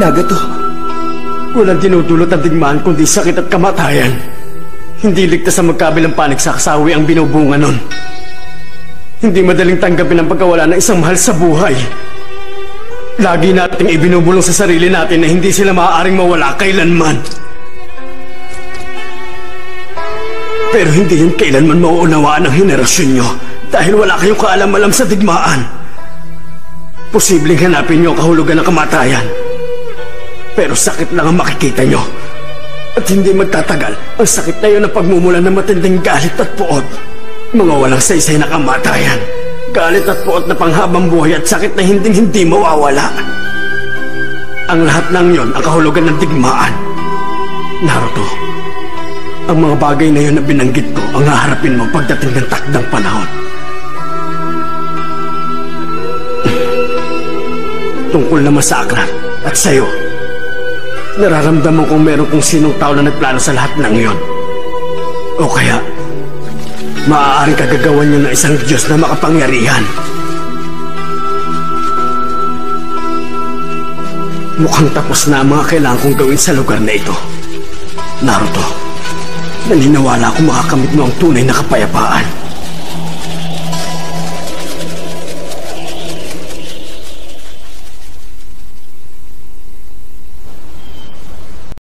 Nagato, walang dinudulot ang digmaan kundi sakit at kamatayan. Hindi ligtas sa magkabilang panig sa kasawi ang binubunga nun. Hindi madaling tanggapin ang pagkawala ng isang mahal sa buhay. Lagi nating ibinubulong sa sarili natin na hindi sila maaaring mawala kailanman. Pero hindi yun kailanman mauunawaan ng henerasyon nyo dahil wala kayong kaalam-alam sa digmaan. Posibleng hanapin nyo ang kahulugan ng kamatayan. Pero sakit lang ang makikita nyo. At hindi magtatagal ang sakit na yun ang pagmumulan ng matinding galit at puot. Mga walang saysay na kamatayan. Galit at puot na panghabang buhay at sakit na hindi mawawala. Ang lahat ng yon ang kahulugan ng digmaan. Naruto, ang mga bagay na yun na binanggit ko ang haharapin mo pagdating ng takdang panahon. Tungkol naman sa aklat at sa'yo, nararamdaman kong meron kung sinong tao na nagplano sa lahat ng iyon. O kaya, maaaring kagagawan niyo ng isang Diyos na makapangyarihan. Mukhang tapos na ang mga kailangan kong gawin sa lugar na ito. Naruto, naniniwala akong makakamit mo ang tunay na kapayapaan.